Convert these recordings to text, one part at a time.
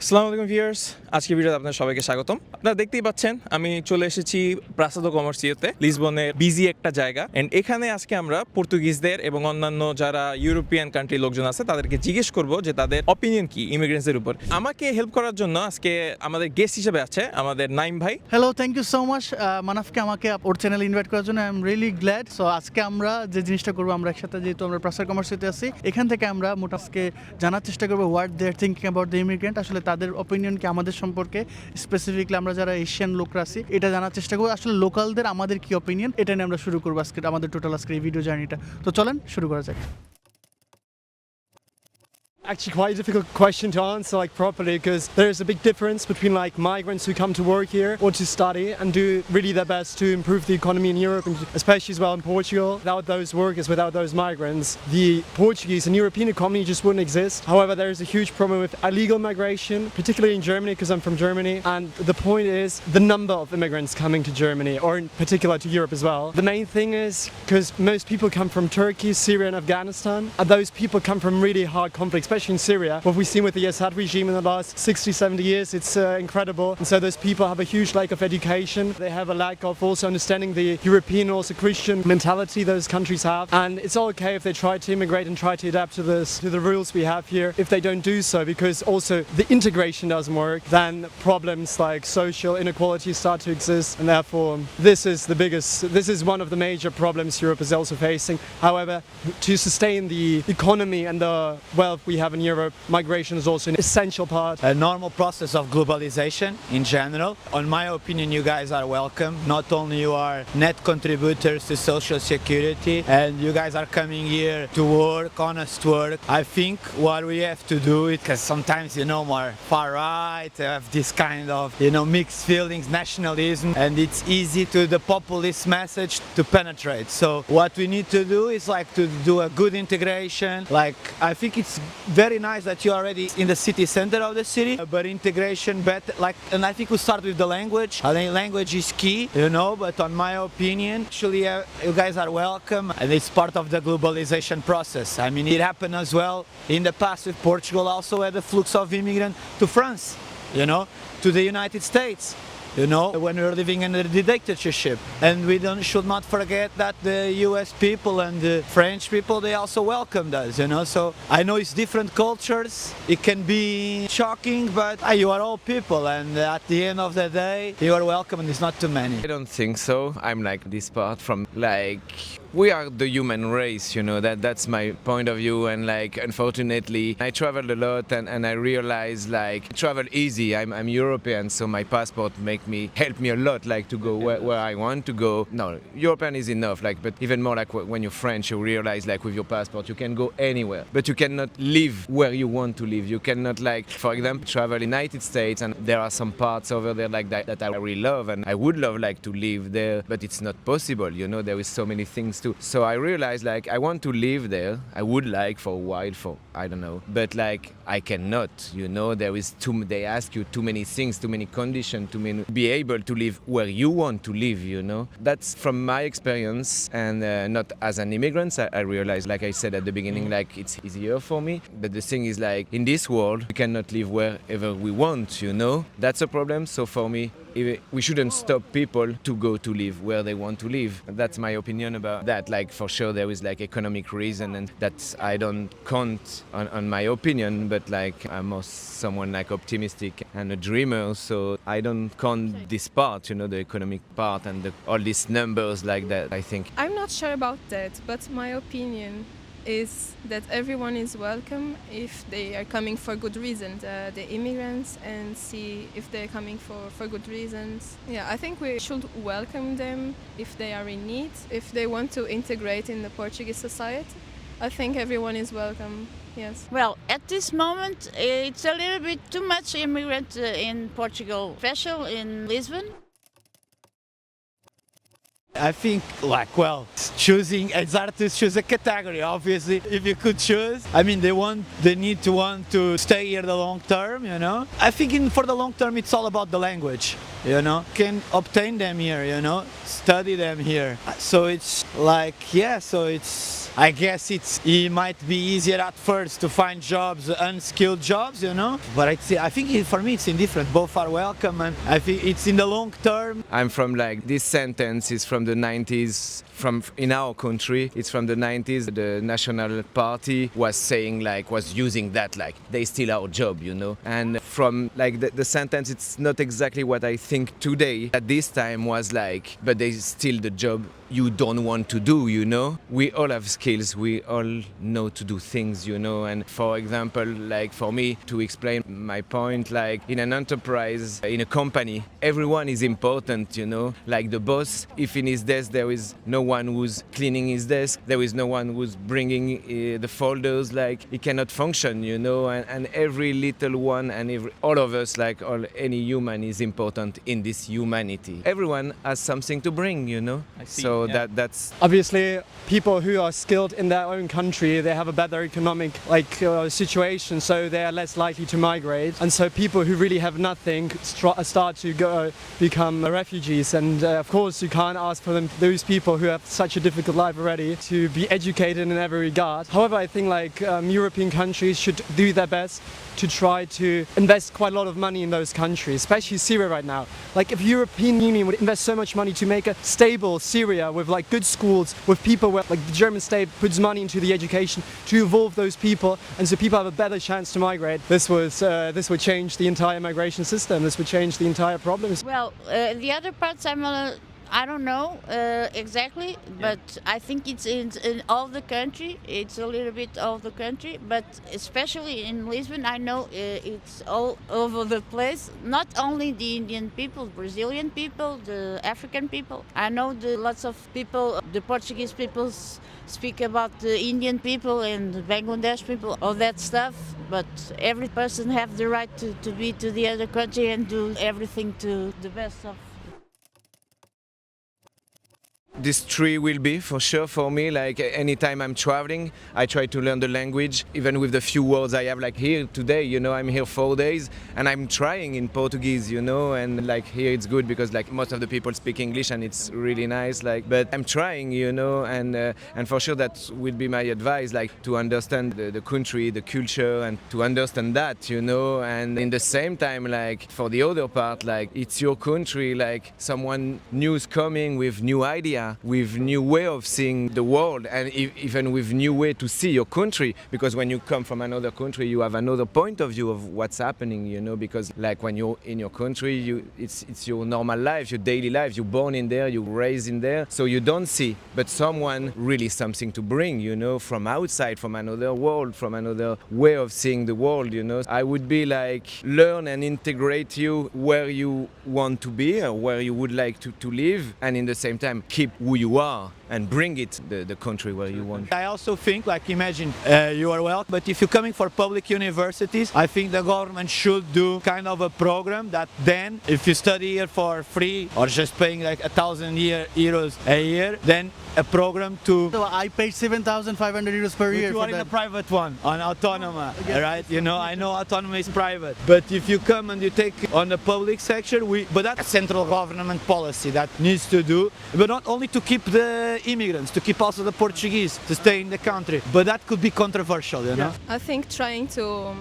আসসালামু আলাইকুম ভিউয়ার্স, আজকের ভিডিওতে আপনাদের সবাইকে স্বাগতম। আপনারা দেখতেই পাচ্ছেন আমি চলে এসেছি প্রাসাদো কমার্সিওতে, লিসবনের বিজি একটা জায়গা। এন্ড এখানে আজকে আমরা পর্তুগিজদের এবং অন্যান্য যারা ইউরোপিয়ান কান্ট্রি লোকজন আছে তাদেরকে জিজ্ঞেস করব যে তাদের অপিনিয়ন কি ইমিগ্রেন্টসদের উপর। আমাকে হেল্প করার জন্য আজকে আমাদের গেস্ট হিসেবে আছে আমাদের নাইম ভাই। Hello, thank you so much মানাফকে আমাকে ওর চ্যানেলে ইনভাইট করার জন্য। I am really glad. So আজকে আমরা যে জিনিসটা করবো, আমরা একসাথে যেহেতু আমরা প্রাসাদ কমার্সিওতে আছি, এখান থেকে আমরা মোটামুটি জানার চেষ্টা করবো what they are thinking about the immigrant. আসলে তাদের অপিনিয়ন কি আমাদের সম্পর্কে, স্পেসিফিকলি আমরা যারা এশিয়ান লোকরা আছি এটা জানার চেষ্টা করবো। আসলে লোকালদের আমাদের কি অপিনিয়ন, এটা নিয়ে আমরা শুরু করবো আজকে আমাদের টোটাল আজকে এই ভিডিও জার্নিটা। তো চলেন শুরু করা যাক। Actually quite a difficult question to answer properly, because there's a big difference between migrants who come to work here or to study and do really their best to improve the economy in Europe, and especially as well in Portugal. Without those workers, without those migrants, the Portuguese and European economy just wouldn't exist. However, there is a huge problem with illegal migration, particularly in Germany, because I'm from Germany, and the point is the number of immigrants coming to Germany, or in particular to Europe as well. The main thing is because most people come from Turkey, Syria and Afghanistan, and those people come from really hard conflicts, especially in Syria. What we've seen with the Assad regime in the last 60-70 years, it's incredible. And so those people have a huge lack of education. They have a lack of also understanding the European, also Christian mentality those countries have. And it's all okay if they try to immigrate and try to adapt to the rules we have here. If they don't do so, because also the integration doesn't work, then problems like social inequality start to exist. And therefore, this is one of the major problems Europe is also facing. However, to sustain the economy and the wealth we have in Europe, migration is also an essential part. A normal process of globalization in general. On my opinion, you guys are welcome. Not only you are net contributors to social security, and you guys are coming here to work, honest work. I think what we have to do it, because sometimes more far right have this kind of mixed feelings, nationalism, and it's easy to the populist message to penetrate. So what we need to do is to do a good integration. I think it's very nice that you're already in the city center of the city, but integration better, and I think we start with the language. I think language is key, but on my opinion, actually you guys are welcome, and it's part of the globalization process. I mean, it happened as well in the past with Portugal, also had a flux of immigrants to France, to the United States. When we were living under the dictatorship. And we should not forget that the US people and the French people, they also welcomed us, So I know it's different cultures. It can be shocking, but you are all people, and at the end of the day, you are welcome, and it's not too many. I don't think so. I'm this part from we are the human race, that's my point of view. And unfortunately I traveled a lot, and I realized travel easy. I'm European, so my passport help me a lot to go where I want to go. No, European is enough, but even more when you're French, you realize with your passport you can go anywhere, but you cannot live where you want to live. You cannot for example travel United States, and there are some parts over there that I really love, and I would love to live there, but it's not possible. There is so many things too. So I realized I want to live there. I would for a while, for I don't know, but I cannot. There is they ask you too many things, too many conditions, to be able to live where you want to live. That's from my experience, and not as an immigrant. I realized, I said at the beginning, it's easier for me. But the thing is, in this world, we cannot live wherever we want. That's a problem. So for me, we shouldn't stop people to go to live where they want to live. That's my opinion about that. For sure there is economic reason, and that's I don't count on my opinion, but I'm more someone optimistic and a dreamer, so I don't count this part, the economic part and all these numbers that, I think. I'm not sure about that, but my opinion is that everyone is welcome if they are coming for good reasons, the immigrants, and see if they're coming for good reasons. Yeah, I think we should welcome them if they are in need, if they want to integrate in the Portuguese society. I think everyone is welcome, yes. Well, at this moment, it's a little bit too much immigrant in Portugal, especially in Lisbon. I think it's hard to choose a category, obviously. If you could choose, I mean, they need to want to stay here the long term, I think for the long term it's all about the language. you know, can obtain them here, you know, study them here. So it's like, yeah, so it's, I guess it might be easier at first to find jobs, unskilled jobs, you know, but I think for me it's indifferent. Both are welcome, and I think it's in the long term. I'm from like this sentence is from the 90s. From in our country, it's from the 90s. The National Party was using that like they steal our job, you know. And from like the sentence, it's not exactly what I think today. At this time was like, but they steal the job you don't want to do, you know. We all have skills. We all know to do things, you know. And for example, like for me to explain my point, like in an enterprise, in a company, everyone is important, you know. Like the boss, if in his desk there is no one who's cleaning his desk, there is no one who's bringing the folders, like he cannot function, you know. And every little one and all of us, like any human is important in this humanity. Everyone has something to bring, you know. So that's Obviously, people who are skilled in their own country, they have a better economic situation, so they are less likely to migrate. And so people who really have nothing start to become refugees. And of course, you can't ask for those people who have such a difficult life already to be educated in every regard. However, I think like European countries should do their best to try to invest quite a lot of money in those countries, especially Syria right now. Like if European Union would invest so much money to make a stable Syria with like good schools, with people where like the German state puts money into the education to evolve those people, and so people have a better chance to migrate. This would change the entire migration system. This would change the entire problems. Well, the other parts I don't know exactly, but I think it's in all the country. It's a little bit of the country, but especially in Lisbon, I know it's all over the place. Not only the Indian people, Brazilian people, the African people. I know lots of people, the Portuguese people speak about the Indian people and the Bangladesh people, all that stuff. But every person have the right to be to the other country and do everything to the best of. this tree will be for sure for me. Like anytime I'm traveling, I try to learn the language, even with the few words I have. Like here today, you know, I'm here 4 days and I'm trying in Portuguese, you know, and like here it's good because like most of the people speak English and it's really nice. Like, but I'm trying, you know, and for sure that would be my advice, like to understand the country, the culture, and to understand that, you know, and in the same time, like for the other part, like it's your country, like someone new's coming with new idea, with new way of seeing the world, and even with new way to see your country, because when you come from another country, you have another point of view of what's happening, you know, because like when you're in your country, it's your normal life, your daily life, you're born in there, you're raised in there, so you don't see, but someone really something to bring, you know, from outside, from another world, from another way of seeing the world, you know. I would be like, learn and integrate you where you want to be or where you would like to live, and in the same time keep who you are and bring it the country where you want. I also think, like, imagine you are well, but if you're coming for public universities, I think the government should do kind of a program that then, if you study here for free or just paying like 1,000 euros a year, then a program to. So I paid 7,500 euros per year. You are for in that. a private one, on Autonoma, right? You know, I know Autonoma is private, but if you come and you take on the public sector, but that's central government policy that needs to do, but not only to keep the immigrants, to keep also the Portuguese to stay in the country, but that could be controversial, you know? I think trying to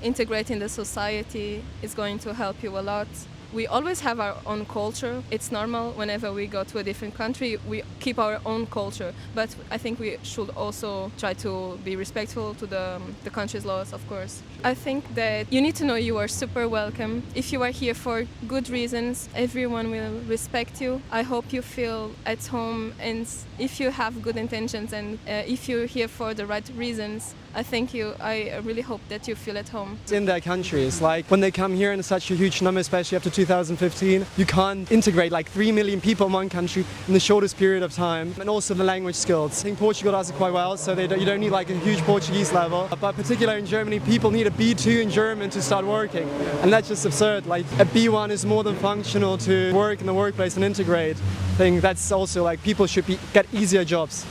integrate in the society is going to help you a lot. We always have our own culture. It's normal whenever we go to a different country, we keep our own culture. But I think we should also try to be respectful to the country's laws, of course. I think that you need to know you are super welcome. If you are here for good reasons, everyone will respect you. I hope you feel at home, and if you have good intentions and if you're here for the right reasons, I really hope that you feel at home. In their countries, like when they come here in such a huge number, especially after 2015, you can't integrate like 3 million people in one country in the shortest period of time, and also the language skills. I think Portugal does it quite well, so you don't need like a huge Portuguese level, but particularly in Germany, people need a B2 in German to start working, and that's just absurd. Like a B1 is more than functional to work in the workplace and integrate. I think that's also like people should get easier jobs.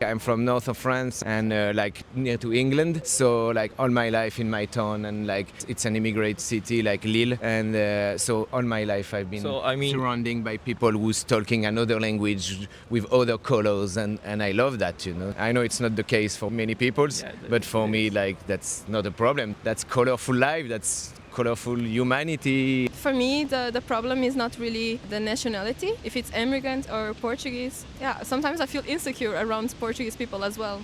I'm from north of France and like near to England, so like all my life in my town, and like it's an immigrant city like Lille, and so all my life I've been So, I mean- surrounding by people who's talking another language with other colors, and I love that, you know. I know it's not the case for many people, but for me, like, that's not a problem. That's colorful life, that's colorful humanity. For me, the problem is not really the nationality, if it's immigrant or Portuguese. Yeah, sometimes I feel insecure around Portuguese people as well.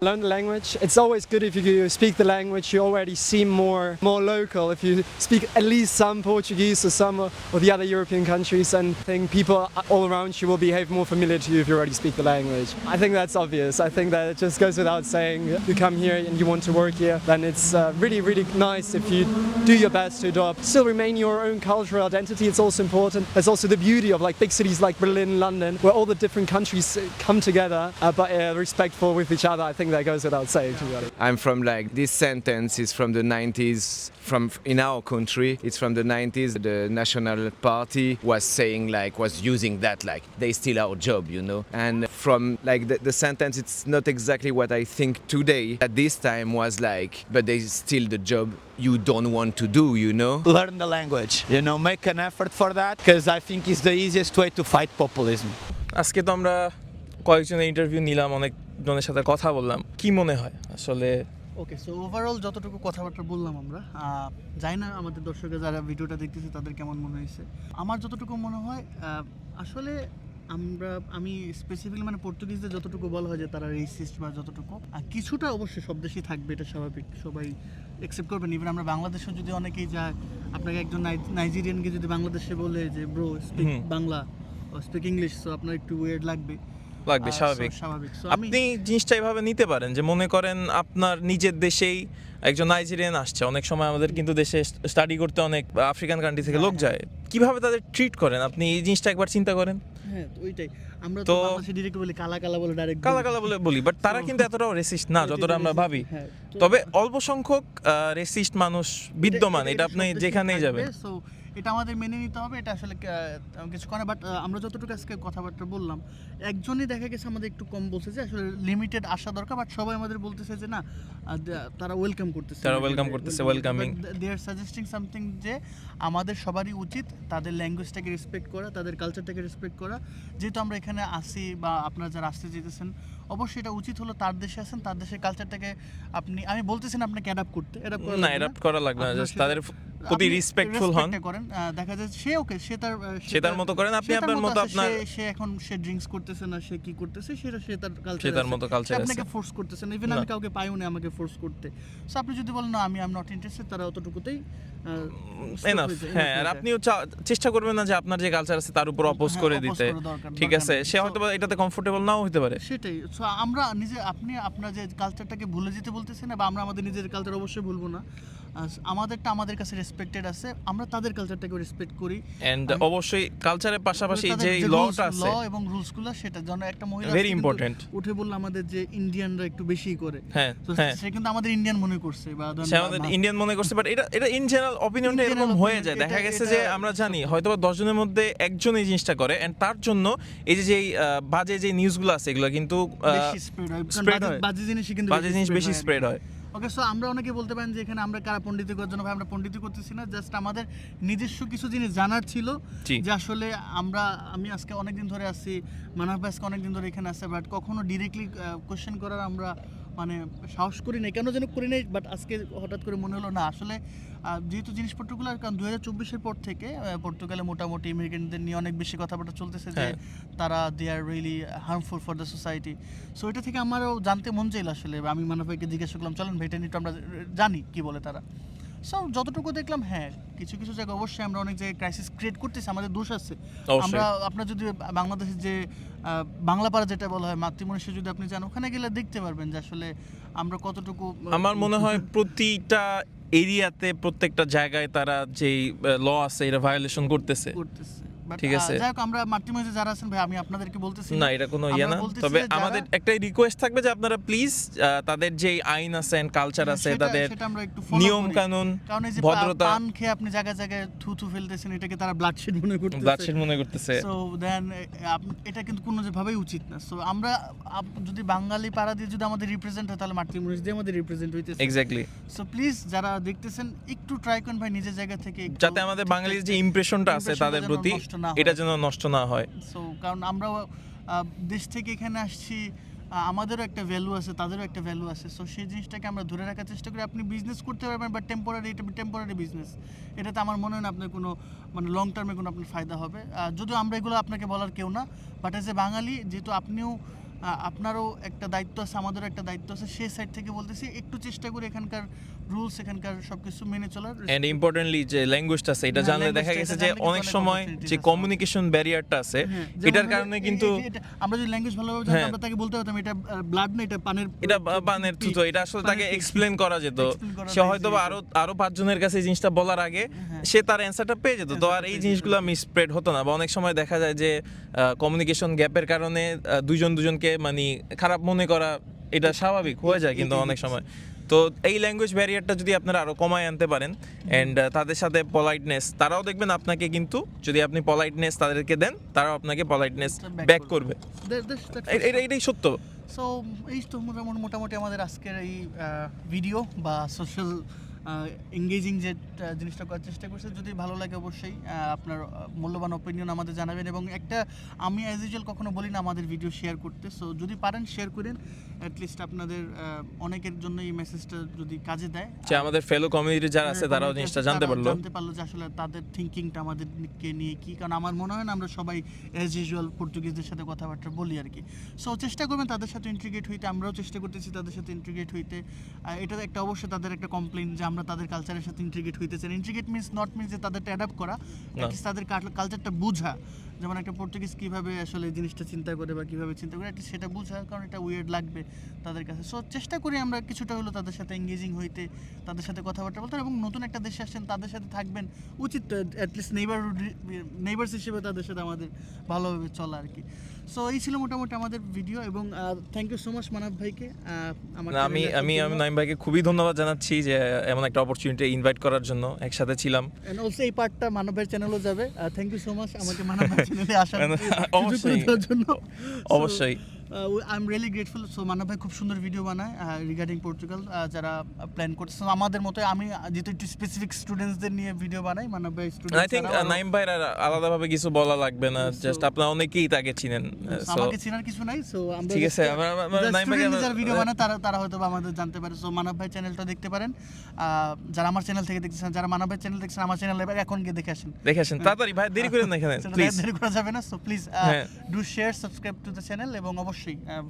Learn the language. It's always good if you speak the language. You already seem more local. If you speak at least some Portuguese or some of the other European countries, and I think people all around you will behave more familiar to you if you already speak the language. I think that's obvious. I think that it just goes without saying. If you come here and you want to work here, then it's really nice if you do your best to adopt. Still remain your own cultural identity. It's also important. There's also the beauty of like big cities like Berlin, London, where all the different countries come together, but respectful with each other. I think that goes without saying, to be honest. I'm from like, this sentence is from the 90s, from in our country. It's from the 90s. The National Party was saying like, was using that like, they steal our job, you know. And from like the sentence, it's not exactly what I think today. At this time was like, but they steal the job you don't want to do, you know. Learn the language, you know, make an effort for that, because I think it's the easiest way to fight populism. আজকে তো আমরা কয়েকজনের interview নিলাম, অনেকজনের সাথে কথা বললাম। কি মনে হয় আসলে? ওকে, সো ওভারঅল যতটুকু কথাবার্তা বললাম আমরা, জানি না আমাদের দর্শকরা যারা ভিডিওটা দেখতেছে তাদের কেমন মনে হয়েছে। আমার যতটুকু মনে হয় আসলে আমি স্পেসিফিক্যালি মানে পর্তুগিজদের যতটুকু বলা হয় যে তারা রেসিস্ট বা যতটুকু কিছুটা অবশ্যই সব দেশেই থাকবে, এটা স্বাভাবিক, সবাই অ্যাকসেপ্ট করবেন। ইভেন আমরা বাংলাদেশেও যদি অনেকেই যায়, আপনাকে একজন নাইজেরিয়ানকে যদি বাংলাদেশে বলে যে bro speak Bangla, speak English, so আপনার একটু ওয়ের্ড লাগবে, স্বাভাবিক। So আপনি জিনিসটা এইভাবে নিতে পারেন যে মনে করেন আপনার নিজের দেশেই একজন নাইজেরিয়ান আসছে। অনেক সময় আমাদের কিন্তু দেশে স্টাডি করতে অনেক আফ্রিকান কান্ট্রি থেকে লোক যায়, কিভাবে তাদের ট্রিট করেন আপনি এই জিনিসটা একবার চিন্তা করেন। হ্যাঁ, ওইটাই আমরা তো বাংলাদেশে ডাইরেক্ট বলি কালা কালা বলে, ডাইরেক্ট কালা কালা বলে বলি, বাট তারা কিন্তু এতটাও রেসিস্ট না যতটা আমরা ভাবি। তবে অল্প সংখ্যক রেসিস্ট মানুষ বিদ্যমান, এটা আপনি যেখানেই যাবেন। সো এটা আমাদের মেনে নিতে হবে, এটা আসলে কিছু করে। বাট আমরা যতটুকু আজকে কথাবার্তা বললাম, একজনই দেখা গেছে আমাদের একটু কম বলছে যে আসলে লিমিটেড আসা দরকার, বাট সবাই আমাদের বলতেছে যে না, তারা ওয়েলকাম করতেছে, ওয়েলকামিং। দে আর সাজেস্টিং সামথিং যে আমাদের সবারই উচিত তাদের ল্যাঙ্গুয়েজটাকে রেসপেক্ট করা, তাদের কালচারটাকে রেসপেক্ট করা। যেহেতু আমরা এখানে আসি বা আপনারা যারা আসতে যেতেছেন, অবশ্যই এটা উচিত হলো তার দেশে আসেন, তার দেশের কালচারটাকে আমি বলতেছি না আপনাকে অ্যাডাপ্ট করতে, অ্যাডাপ্ট করা লাগবে না, জাস্ট তাদের প্রতি রেসপেক্টফুল হন, করেন। দেখা যায় সে ওকে, সে তার মতো করেন, আপনি আপনার মতো, আপনার সে এখন সে ড্রিঙ্কস করতেছে না, সে কি করতেছে সেটা সে তার কালচার, সে তার মতো কালচার আছে, আপনাকে ফোর্স করতেছে না। ইভেন আমি কাউকে পাইও না আমাকে ফোর্স করতে। সো আপনি যদি বলেন না আমি নট ইন্টারেস্টেড, তারা অতটুকুতেই এনাফ। হ্যাঁ, আর আপনিও চেষ্টা করবেন না যে আপনার যে কালচার আছে তার উপর অপোজ করে দিতে, ঠিক আছে? সে হয়তো এটাতে কমফোর্টেবল নাও হতে পারে, সেটাই। সো আমরা নিজে, আপনি আপনার যে কালচারটাকে ভুলে যেতে বলতেছেন না, বা আমরা আমাদের নিজের কালচার অবশ্যই ভুলবো না। আমাদেরটা আমাদের কাছে রেসপেক্টেড আছে, আমরা তাদের কালচারটাকে রেসপেক্ট করি। এন্ড অবশ্যই কালচারের পাশাপাশি যে লটা আছে, ল এবং রুলসগুলো, সেটা যেন একটা মহিলা ভেরি ইম্পর্টেন্ট উঠে বলল আমাদের যে ইন্ডিয়ানরা একটু বেশি করে, হ্যাঁ সে কিন্তু আমাদের ইন্ডিয়ান মনে করছে, বা সে আমাদের ইন্ডিয়ান মনে করছে, বাট এটা ইন জেনারেল অপিনিয়নটা এরকম হয়ে যায়। দেখা গেছে যে আমরা জানি হয়তো 10 জনের মধ্যে একজন এই জিনিসটা করে, এন্ড তার জন্য এই যে বাজে যে নিউজগুলো আছে এগুলো কিন্তু স্প্রেড হয়, বাজে জিনিস বেশি স্প্রেড হয়। ওকে, সো আমরা অনেকে বলতে পারেন যে এখানে আমরা কারা পণ্ডিতি করার জন্য, ভাই আমরা পণ্ডিতি করতেছি না, জাস্ট আমাদের নিজস্ব কিছু জিনিস জানার ছিল যে আসলে আমি আজকে অনেকদিন ধরে আসছি, মানব আজকে অনেকদিন ধরে এখানে আসছে, বাট কখনো ডিরেক্টলি কোয়েশ্চেন করার আমরা মানে সাহস করি নাই, কেন যেন করি নাই। বাট আজকে হঠাৎ করে মনে হলো না, আসলে যেহেতু জিনিসপত্রগুলো, কারণ 2024-এর পর থেকে পর্তুগালে মোটামুটি ইমিগ্রেন্টদের নিয়ে অনেক বেশি কথাবার্তা চলতেছে যে তারা they are really harmful for the society. So এটা থেকে আমারও জানতে মন চাইল আসলে, আমি মানব ভাইকে জিজ্ঞাসা করলাম চলেন ভাই, এটা নিয়ে আমরা জানি কি বলে তারা। সো যতটুকু দেখলাম, হ্যাঁ কিছু কিছু জায়গায় অবশ্যই আমরা অনেক জায়গায় ক্রাইসিস ক্রিয়েট করতেছি, আমাদের দোষ আছে। আমরা আপনার যদি বাংলাদেশের যে বাংলা পাড়া যেটা বলা হয় মাতৃমনীষে যদি আপনি যান, ওখানে গেলে দেখতে পারবেন যে আসলে আমরা কতটুকু, আমার মনে হয় প্রতিটা এরিয়াতে প্রত্যেকটা জায়গায় তারা যেই ল আছে এটা ভায়োলেশন করতেছে। ঠিক আছে যাই হোক আমরা মাতৃমঞ্চে যারা আছেন ভাই আমি আপনাদেরকে বলতেছি না এটা কোনো ইয়ে না তবে আমাদের একটাই রিকোয়েস্ট থাকবে যে আপনারা প্লিজ তাদের যে আইন আছে এন্ড কালচার আছে তাদের নিয়ম কানুন ভদ্রতা পান খেয়ে আপনি জায়গা জায়গায় থুথু ফেলতেছেন এটাকে তারা ব্লাডশেড মনে করতেছে সো দেন এটা কিন্তু কোনো ভাবেই উচিত না সো আমরা যদি বাঙালি পাড়া দিয়ে যদি আমাদের রিপ্রেজেন্ট হয় তাহলে মাতৃমঞ্চ দিয়ে আমাদের রিপ্রেজেন্ট হইতেছে এক্স্যাক্টলি সো প্লিজ যারা দেখতেছেন একটু ট্রাই করুন ভাই নিজের জায়গা থেকে যাতে আমাদের বাঙালির যে ইমপ্রেশনটা আছে তাদের প্রতি এটা যেন নষ্ট না হয় সো কারণ আমরা দেশ থেকে এখানে আসছি আমাদেরও একটা ভ্যালু আছে তাদেরও একটা ভ্যালু আছে সো সেই জিনিসটাকে আমরা ধরে রাখার চেষ্টা করি আপনি বিজনেস করতে পারবেন বাট টেম্পোরারি বিজনেস এটাতে আমার মনে হয় না আপনার কোনো মানে লং টার্মে কোনো আপনার ফায়দা হবে যদিও আমরা এগুলো আপনাকে বলার কেউ না বাট এজ এ বাঙালি যেহেতু আপনিও আপনারও একটা দায়িত্ব আছে আমাদেরও একটা দায়িত্ব আছে সেই সাইড থেকে বলতেছি একটু চেষ্টা করি এখানকার রুলস এখানকার সবকিছু মেনে চলার এন্ড ইম্পর্টেন্টলি যে ল্যাঙ্গুয়েজটা আছে এটা জানলে দেখা গেছে যে অনেক সময় যে কমিউনিকেশন ব্যারিয়ারটা আছে এটার কারণে কিন্তু আমরা যদি ল্যাঙ্গুয়েজ ভালোভাবে জানতাম আমরা তাকে বলতে পারতাম এটা ব্লাড না এটা পানের থুতো এটা আসলে তাকে এক্সপ্লেইন করা যেত সে হয়তো আরো 5 জনের কাছে এই জিনিসটা বলার আগে সে তার অ্যানসারটা পেয়ে যেত তো আর এই জিনিসগুলো মিসস্প্রেড হতো না বা অনেক সময় দেখা যায় যে কমিউনিকেশন গ্যাপের কারণে দুজনকে মানে খারাপ মনে করা এটা স্বাভাবিক হয়ে যায় কিন্তু অনেক সময় তো এই ল্যাঙ্গুয়েজ ব্যারিয়ারটা যদি আপনারা আরো কমায় আনতে পারেন এন্ড তাদের সাথে পলাইটনেস তারাও দেখবেন আপনাকে কিন্তু যদি আপনি পলাইটনেস তাদেরকে দেন তারাও আপনাকে পলাইটনেস ব্যাক করবে এটাই সত্য সো এই তো মোটামুটি আমাদের আজকের এই ভিডিও বা সোশ্যাল এঙ্গেজিং যে জিনিসটা করার চেষ্টা করছে যদি ভালো লাগে অবশ্যই আপনার মূল্যবান ওপিনিয়ন আমাদের জানাবেন এবং একটা আমি অ্যাজ ইউজুয়াল কখনো বলি না আমাদের ভিডিও শেয়ার করতে সো যদি পারেন শেয়ার করেন অ্যাটলিস্ট আপনাদের অনেকের জন্য এই মেসেজটা যদি কাজে দেয় যে আমাদের ফেলো কমিউনিটি যারা আছে তারাও জিনিসটা জানতে পারলো যে আসলে তাদের থিঙ্কিংটা আমাদেরকে নিয়ে কি কারণ আমার মনে হয় না আমরা সবাই অ্যাজ ইউজুয়াল পর্তুগিজদের সাথে কথাবার্তা বলি আর কি সো চেষ্টা করবেন তাদের সাথে ইন্টিগ্রেট হইতে আমরাও চেষ্টা করতেছি তাদের সাথে ইন্টিগ্রেট হইতে এটা একটা অবশ্যই তাদের একটা কমপ্লেইন যে আমরা তাদের কালচারের সাথে ইন্টিগ্রেট হইতে চাই ইন্টিগ্রেট মিন্স নট মিন্স যে তাদেরটা অ্যাডাপ্ট করা তাদের কালচারটা বোঝা যেমন একটা পর্তুগিজ কীভাবে আসলে জিনিসটা চিন্তা করে বা কীভাবে চিন্তা করে একটা সেটা বোঝা কারণ এটা উইয়ার্ড লাগবে তাদের কাছে সো চেষ্টা করি আমরা কিছুটা হলো তাদের সাথে এঙ্গেজিং হইতে তাদের সাথে কথাবার্তা বলতে এবং নতুন একটা দেশে আসছেন তাদের সাথে থাকবেন উচিত অ্যাটলিস্ট নেইবারস হিসেবে তাদের সাথে আমাদের ভালোভাবে চলা আর কি সো এই ছিল মোটামুটি আমাদের ভিডিও এবং থ্যাংক ইউ সো মাচ মানব ভাইকে আমি নাইম ভাইকে খুবই ধন্যবাদ জানাচ্ছি যে এমন একটা অপরচুনিটি ইনভাইট করার জন্য একসাথে ছিলাম এন্ড অলসো এই পার্টটা মানব ভাইয়ের চ্যানেলও যাবে থ্যাংক ইউ সো মাচ আমাকে মানব ভাইয়ের চ্যানেলে আসার জন্য অবশ্যই I am really grateful so Manab ভাই খুব সুন্দর ভিডিও বানায় রিগার্ডিং পর্তুগাল যারা প্ল্যান করছে আমাদের মতো আমি যেহেতু একটু স্পেসিফিক স্টুডেন্টসদের নিয়ে ভিডিও বানাই মানব ভাই স্টুডেন্ট আই থিংক নাইম ভাইয়ের আলাদাভাবে কিছু বলা লাগবে না জাস্ট আপনারা অনেকেই তাকে চিনেন সো আমাকে চেনার কিছু নাই সো আমরা ঠিক আছে আমরা নাইম ভাই যারা ভিডিও বানায় তারা হয়তো আমাদের জানতে পারে সো মানব ভাই চ্যানেলটা দেখতে পারেন যারা আমার চ্যানেল থেকে দেখতেছেন যারা মানব ভাই চ্যানেল দেখছেন আমার চ্যানেলে এখন গিয়ে দেখে আসেন তাড়াতাড়ি ভাই দেরি করেন না এখানে প্লিজ দেরি করা যাবে না so please do share subscribe to the channel এবং অবশ্যই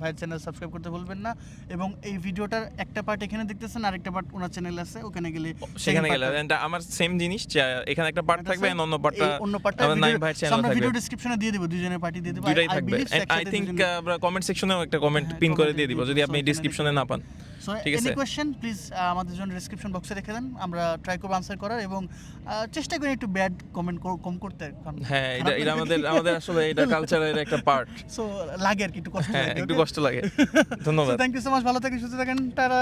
ভাইয়ের চ্যানেল সাবস্ক্রাইব করতে ভুলবেন না এবং এই ভিডিওটার একটা পার্ট এখানে দেখতেছেন আরেকটা পার্ট ওনার চ্যানেল আছে ওখানে গেলে আমার সেম জিনিস এখানে একটা পার্ট থাকবে আর অন্য পার্টটা নাইম ভাইয়ের চ্যানেল থাকবে আমরা ভিডিও ডেসক্রিপশনে দিয়ে দেব দুইজনের পার্টি দিয়ে দেব দুইটাই থাকবে আই থিংক আমরা কমেন্ট সেকশনেও একটা কমেন্ট পিন করে দিয়ে দিব যদি আপনি ডেসক্রিপশনে না পান ঠিক আছে এনি কোশ্চেন প্লিজ আমাদের জন্য ডেসক্রিপশন বক্সে রেখে দেন আমরা ট্রাই করব আনসার করার এবং চেষ্টা করি একটু ব্যাড কমেন্ট কম করতে হ্যাঁ এটা আমাদের আসলে এটা কালচারের একটা পার্ট সো লাগে আর কি একটু কষ্ট লাগে একটু কষ্ট লাগে ধন্যবাদ থ্যাংক ইউ সো মাচ ভালো থাকেন সুস্থ থাকেন টাটা